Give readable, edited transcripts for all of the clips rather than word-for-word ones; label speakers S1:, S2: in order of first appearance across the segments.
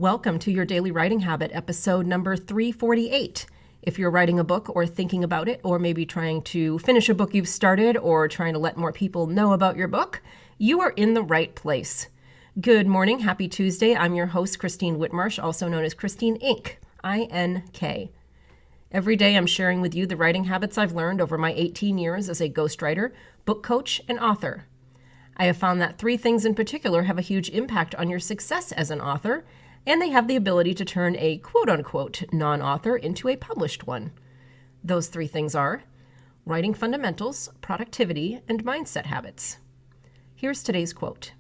S1: Welcome to your Daily Writing Habit, episode number 348. If you're writing a book or thinking about it, or maybe trying to finish a book you've started or trying to let more people know about your book, you are in the right place. Good morning. Happy Tuesday. I'm your host, Christine Whitmarsh, also known as Christine Inc., I-N-K. Every day I'm sharing with you the writing habits I've learned over my 18 years as a ghostwriter, book coach, and author. I have found that three things in particular have a huge impact on your success as an author, and they have the ability to turn a quote-unquote non-author into a published one. Those three things are writing fundamentals, productivity, and mindset habits. Here's today's quote.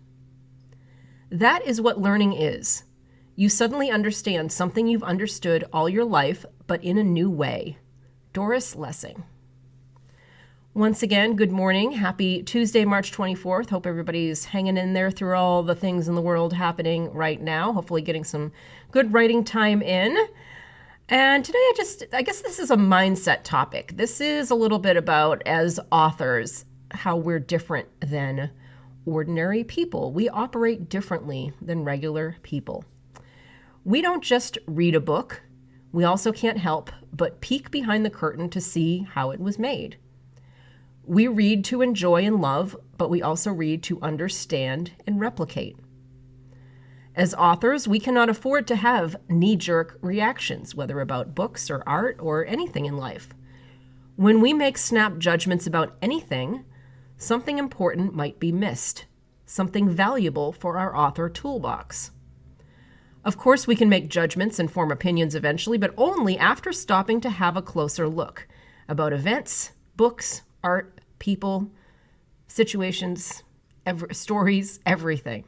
S1: "That is what learning is. You suddenly understand something you've understood all your life, but in a new way." Doris Lessing. Once again, good morning. Happy Tuesday, March 24th. Hope everybody's hanging in there through all the things in the world happening right now. Hopefully getting some good writing time in. And today I guess this is a mindset topic. This is a little bit about, as authors, how we're different than ordinary people. We operate differently than regular people. We don't just read a book. We also can't help but peek behind the curtain to see how it was made. We read to enjoy and love, but we also read to understand and replicate. As authors, we cannot afford to have knee-jerk reactions, whether about books or art or anything in life. When we make snap judgments about anything, something important might be missed, something valuable for our author toolbox. Of course, we can make judgments and form opinions eventually, but only after stopping to have a closer look about events, books, art, people, situations, stories, everything.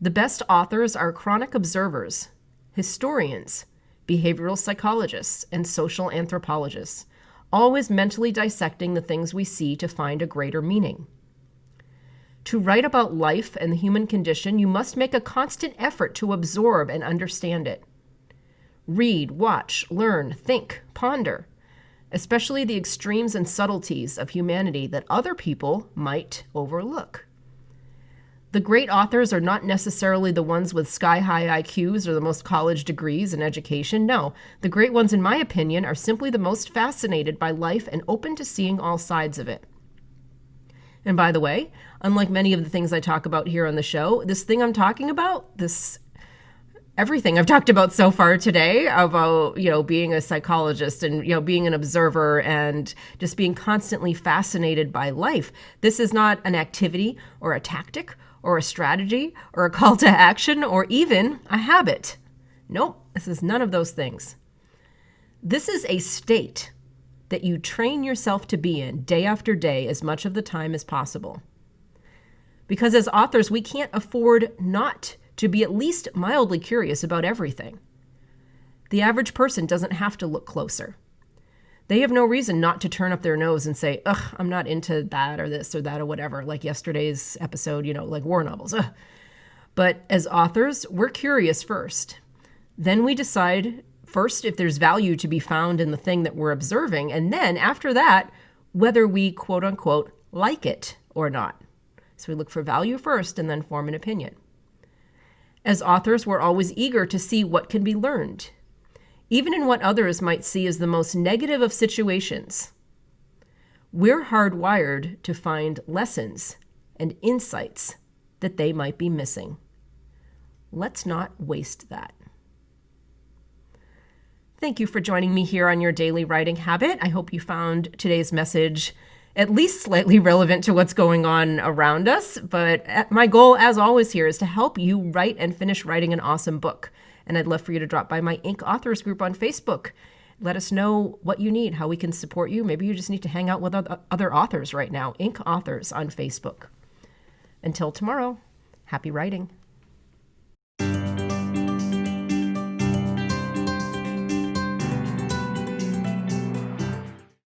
S1: The best authors are chronic observers, historians, behavioral psychologists, and social anthropologists, always mentally dissecting the things we see to find a greater meaning. To write about life and the human condition, you must make a constant effort to absorb and understand it. Read, watch, learn, think, ponder, especially the extremes and subtleties of humanity that other people might overlook. The great authors are not necessarily the ones with sky-high IQs or the most college degrees in education. No, the great ones, in my opinion, are simply the most fascinated by life and open to seeing all sides of it. And by the way, unlike many of the things I talk about here on the show, this thing I'm talking about, everything I've talked about so far today about, being a psychologist and, being an observer and just being constantly fascinated by life. This is not an activity or a tactic or a strategy or a call to action or even a habit. Nope, this is none of those things. This is a state that you train yourself to be in day after day as much of the time as possible. Because as authors, we can't afford not to be at least mildly curious about everything. The average person doesn't have to look closer. They have no reason not to turn up their nose and say, ugh, I'm not into that or this or that or whatever, like yesterday's episode, like war novels. Ugh. But as authors, we're curious first. Then we decide first if there's value to be found in the thing that we're observing, and then after that, whether we quote unquote like it or not. So we look for value first and then form an opinion. As authors, we're always eager to see what can be learned, even in what others might see as the most negative of situations. We're hardwired to find lessons and insights that they might be missing. Let's not waste that. Thank you for joining me here on your Daily Writing Habit. I hope you found today's message at least slightly relevant to what's going on around us. But my goal, as always, here is to help you write and finish writing an awesome book. And I'd love for you to drop by my Inc. Authors group on Facebook. Let us know what you need, how we can support you. Maybe you just need to hang out with other authors right now. Inc. Authors on Facebook. Until tomorrow, happy writing.